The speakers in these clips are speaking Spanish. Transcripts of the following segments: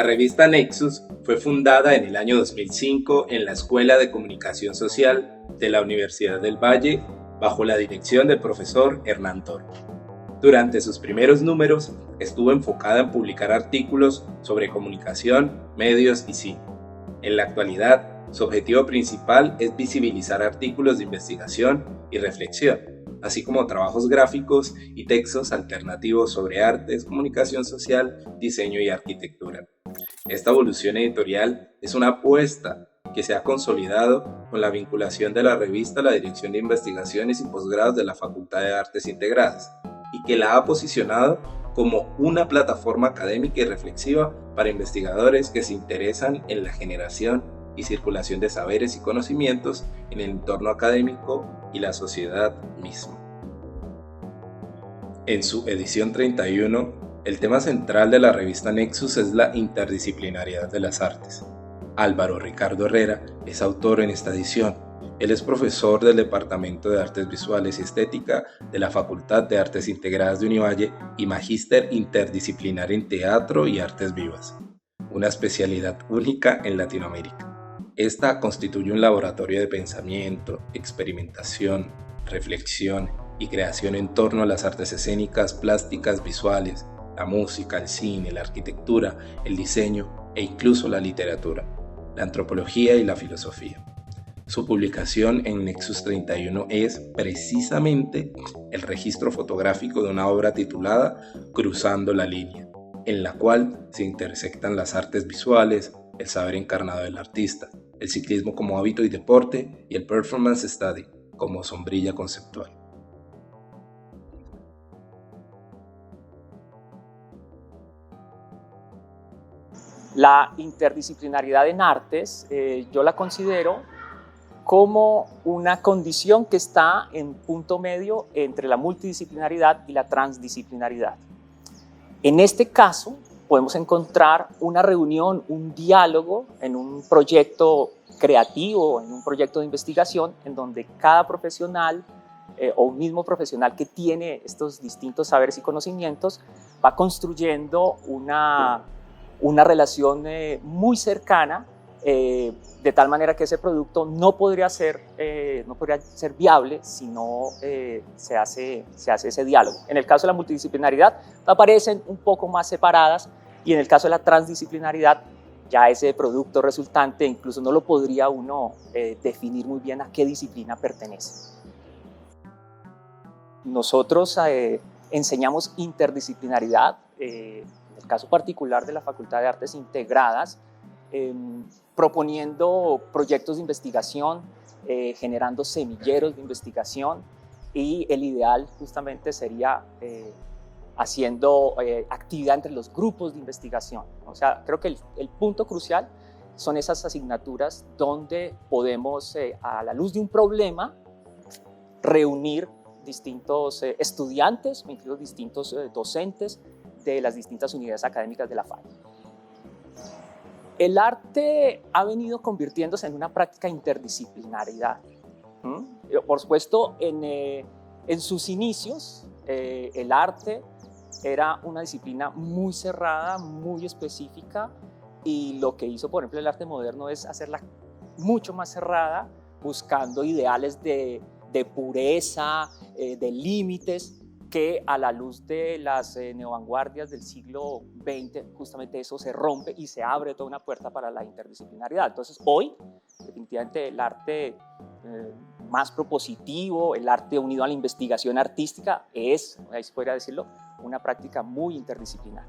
revista Nexus fue fundada en el año 2005 en la Escuela de Comunicación Social de la Universidad del Valle bajo la dirección del profesor Hernán Toro. Durante sus primeros números estuvo enfocada en publicar artículos sobre comunicación, medios y cine. En la actualidad, su objetivo principal es visibilizar artículos de investigación y reflexión, así como trabajos gráficos y textos alternativos sobre artes, comunicación social, diseño y arquitectura. Esta evolución editorial es una apuesta que se ha consolidado con la vinculación de la revista a la Dirección de Investigaciones y Posgrados de la Facultad de Artes Integradas, y que la ha posicionado como una plataforma académica y reflexiva para investigadores que se interesan en la generación y circulación de saberes y conocimientos en el entorno académico y la sociedad misma. En su edición 31, el tema central de la revista Nexus es la interdisciplinariedad de las artes. Álvaro Ricardo Herrera es autor en esta edición. Él es profesor del Departamento de Artes Visuales y Estética de la Facultad de Artes Integradas de Univalle y magíster interdisciplinar en Teatro y Artes Vivas, una especialidad única en Latinoamérica. Esta constituye un laboratorio de pensamiento, experimentación, reflexión y creación en torno a las artes escénicas, plásticas, visuales, la música, el cine, la arquitectura, el diseño e incluso la literatura, la antropología y la filosofía. Su publicación en Nexus 31 es precisamente el registro fotográfico de una obra titulada Cruzando la línea, en la cual se intersectan las artes visuales, el saber encarnado del artista, el ciclismo como hábito y deporte y el performance study como sombrilla conceptual. La interdisciplinariedad en artes, yo la considero como una condición que está en punto medio entre la multidisciplinaridad y la transdisciplinaridad. En este caso, podemos encontrar una reunión, un diálogo en un proyecto creativo, en un proyecto de investigación, en donde cada profesional o un mismo profesional que tiene estos distintos saberes y conocimientos va construyendo una relación muy cercana, de tal manera que ese producto no podría ser viable si no se hace ese diálogo. En el caso de la multidisciplinaridad aparecen un poco más separadas, y en el caso de la transdisciplinaridad ya ese producto resultante incluso no lo podría uno definir muy bien a qué disciplina pertenece. Nosotros enseñamos interdisciplinaridad, en el caso particular de la Facultad de Artes Integradas, proponiendo proyectos de investigación, generando semilleros de investigación, y el ideal justamente sería haciendo actividad entre los grupos de investigación. O sea, creo que el punto crucial son esas asignaturas donde podemos, a la luz de un problema, reunir distintos estudiantes, incluso distintos docentes de las distintas unidades académicas de la FAE. El arte ha venido convirtiéndose en una práctica interdisciplinaridad. Por supuesto, en sus inicios, el arte era una disciplina muy cerrada, muy específica, y lo que hizo, por ejemplo, el arte moderno es hacerla mucho más cerrada, buscando ideales de pureza, de límites, que a la luz de las neovanguardias del siglo XX, justamente eso se rompe y se abre toda una puerta para la interdisciplinaridad. Entonces, hoy, definitivamente, el arte más propositivo, el arte unido a la investigación artística, es, ahí se podría decirlo, una práctica muy interdisciplinar.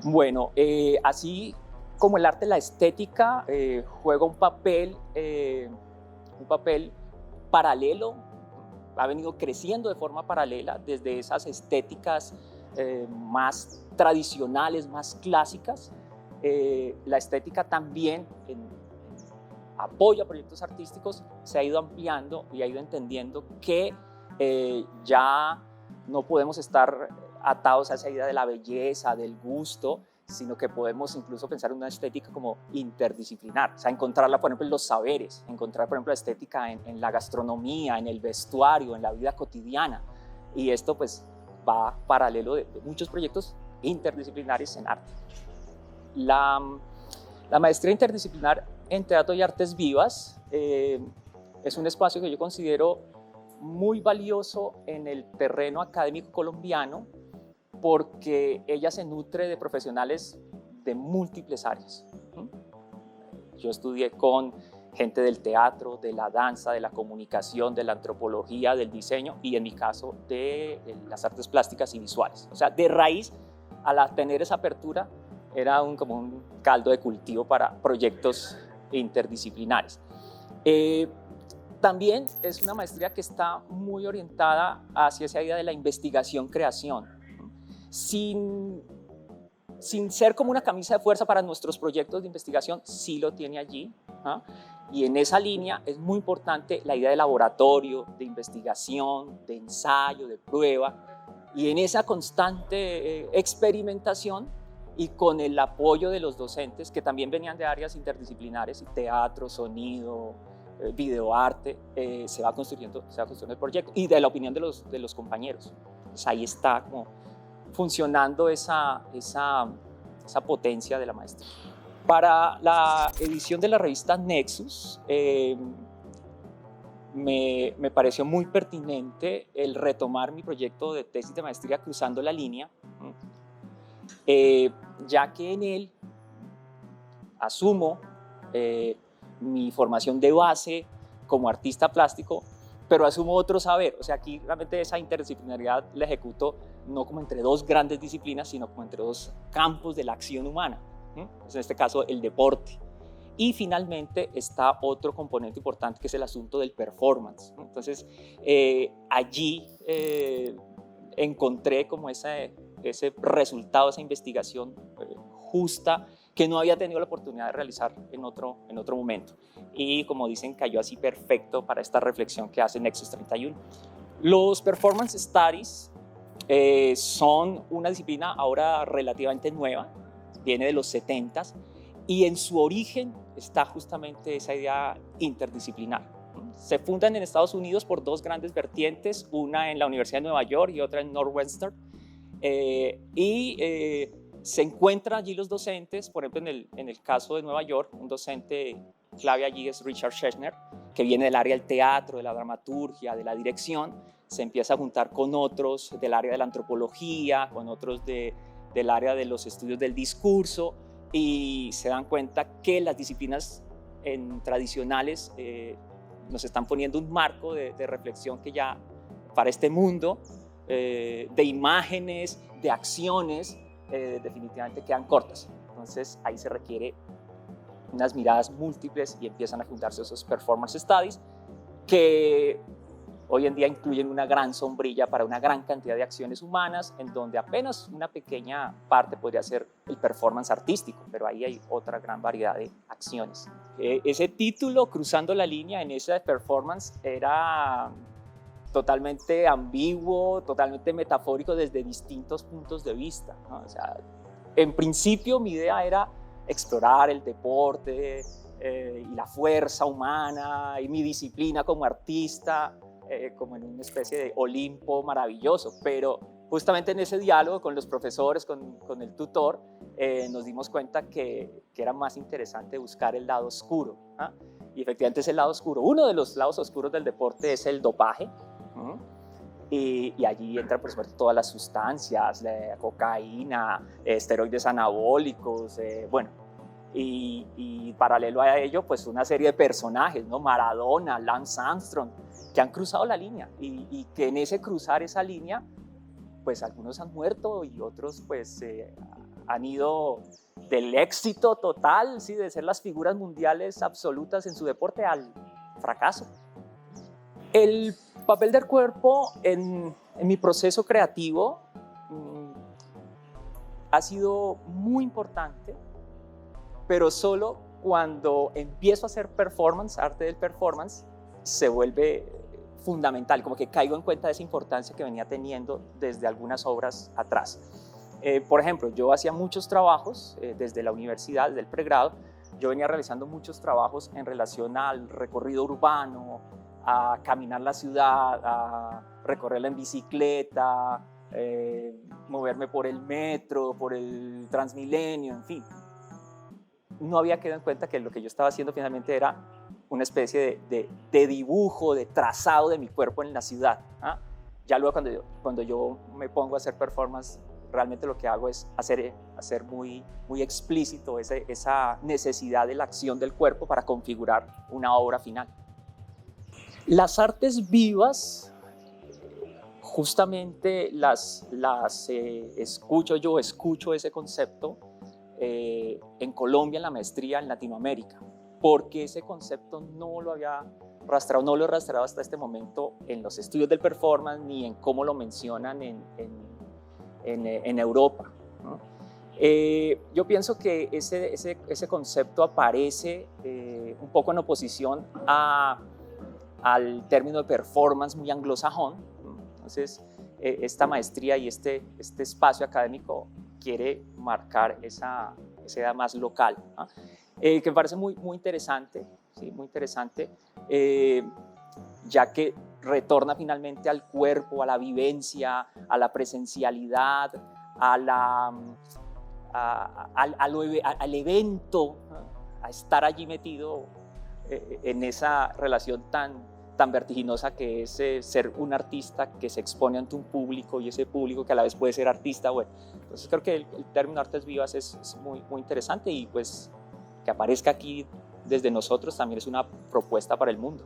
Bueno, así como el arte, la estética juega un papel paralelo, ha venido creciendo de forma paralela desde esas estéticas más tradicionales, más clásicas. La estética también, en apoyo a proyectos artísticos, se ha ido ampliando y ha ido entendiendo que ya no podemos estar atados a esa idea de la belleza, del gusto, sino que podemos incluso pensar en una estética como interdisciplinar, o sea, encontrarla, por ejemplo, en los saberes, encontrar, por ejemplo, la estética en la gastronomía, en el vestuario, en la vida cotidiana, y esto pues va paralelo de muchos proyectos interdisciplinares en arte. La, la maestría interdisciplinar en Teatro y Artes Vivas es un espacio que yo considero muy valioso en el terreno académico colombiano porque ella se nutre de profesionales de múltiples áreas. Yo estudié con gente del teatro, de la danza, de la comunicación, de la antropología, del diseño y en mi caso de las artes plásticas y visuales. O sea, de raíz, al tener esa apertura, era como un caldo de cultivo para proyectos interdisciplinares. También es una maestría que está muy orientada hacia esa idea de la investigación-creación, sin ser como una camisa de fuerza para nuestros proyectos de investigación, sí lo tiene allí. Y en esa línea es muy importante la idea de laboratorio, de investigación, de ensayo, de prueba, y en esa constante experimentación y con el apoyo de los docentes que también venían de áreas interdisciplinares, teatro, sonido, videoarte, se va construyendo el proyecto y de la opinión de los compañeros. Pues ahí está como funcionando esa potencia de la maestría. Para la edición de la revista Nexus, me pareció muy pertinente el retomar mi proyecto de tesis de maestría Cruzando la Línea, ya que en él asumo mi formación de base como artista plástico, pero asumo otro saber. O sea, aquí realmente esa interdisciplinaridad la ejecuto no como entre dos grandes disciplinas, sino como entre dos campos de la acción humana. En este caso, el deporte. Y finalmente está otro componente importante que es el asunto del performance. Entonces, allí encontré como ese resultado, esa investigación justa que no había tenido la oportunidad de realizar en otro momento. Y como dicen, cayó así perfecto para esta reflexión que hace Nexus 31. Los Performance Studies son una disciplina ahora relativamente nueva, viene de los 70s, y en su origen está justamente esa idea interdisciplinar. Se fundan en Estados Unidos por dos grandes vertientes, una en la Universidad de Nueva York y otra en Northwestern, se encuentran allí los docentes. Por ejemplo, en el caso de Nueva York, un docente clave allí es Richard Schechner, que viene del área del teatro, de la dramaturgia, de la dirección. Se empieza a juntar con otros del área de la antropología, con otros del área de los estudios del discurso, y se dan cuenta que las disciplinas tradicionales nos están poniendo un marco de reflexión que ya para este mundo de imágenes, de acciones, definitivamente quedan cortas. Entonces ahí se requiere unas miradas múltiples y empiezan a juntarse esos performance studies que hoy en día incluyen una gran sombrilla para una gran cantidad de acciones humanas, en donde apenas una pequeña parte podría ser el performance artístico, pero ahí hay otra gran variedad de acciones. Ese título, Cruzando la Línea, en esa performance era totalmente ambiguo, totalmente metafórico desde distintos puntos de vista, ¿no? O sea, en principio mi idea era explorar el deporte y la fuerza humana y mi disciplina como artista, como en una especie de Olimpo maravilloso, pero justamente en ese diálogo con los profesores, con el tutor, nos dimos cuenta que era más interesante buscar el lado oscuro, ¿eh? Y efectivamente es el lado oscuro. Uno de los lados oscuros del deporte es el dopaje, y allí entran, por supuesto, todas las sustancias, la cocaína, esteroides anabólicos, bueno, y paralelo a ello, pues una serie de personajes, ¿no? Maradona, Lance Armstrong, que han cruzado la línea y que en ese cruzar esa línea, pues algunos han muerto y otros pues han ido del éxito total, ¿sí? De ser las figuras mundiales absolutas en su deporte al fracaso. El papel del cuerpo en mi proceso creativo ha sido muy importante, pero solo cuando empiezo a hacer performance, arte del performance, se vuelve fundamental, como que caigo en cuenta de esa importancia que venía teniendo desde algunas obras atrás. Por ejemplo, yo hacía muchos trabajos desde la universidad, desde el pregrado, yo venía realizando muchos trabajos en relación al recorrido urbano, a caminar la ciudad, a recorrerla en bicicleta, moverme por el metro, por el Transmilenio, en fin. no había quedado en cuenta que lo que yo estaba haciendo finalmente era una especie de dibujo, de trazado de mi cuerpo en la ciudad. Ya luego cuando yo me pongo a hacer performance, realmente lo que hago es hacer muy explícito esa necesidad de la acción del cuerpo para configurar una obra final. Las artes vivas, justamente escucho ese concepto en Colombia, en la maestría, en Latinoamérica, porque ese concepto no lo he rastreado hasta este momento en los estudios del performance ni en cómo lo mencionan en Europa, ¿no? Yo pienso que ese concepto aparece un poco en oposición al término de performance muy anglosajón, ¿no? Entonces, esta maestría y este espacio académico quiere marcar esa edad más local, ¿no? Que me parece muy interesante, ¿sí? Muy interesante, ya que retorna finalmente al cuerpo, a la vivencia, a la presencialidad, al evento, a estar allí metido en esa relación tan vertiginosa que es ser un artista que se expone ante un público y ese público que a la vez puede ser artista. Bueno, entonces creo que el término artes vivas es muy interesante y pues que aparezca aquí desde nosotros también es una propuesta para el mundo.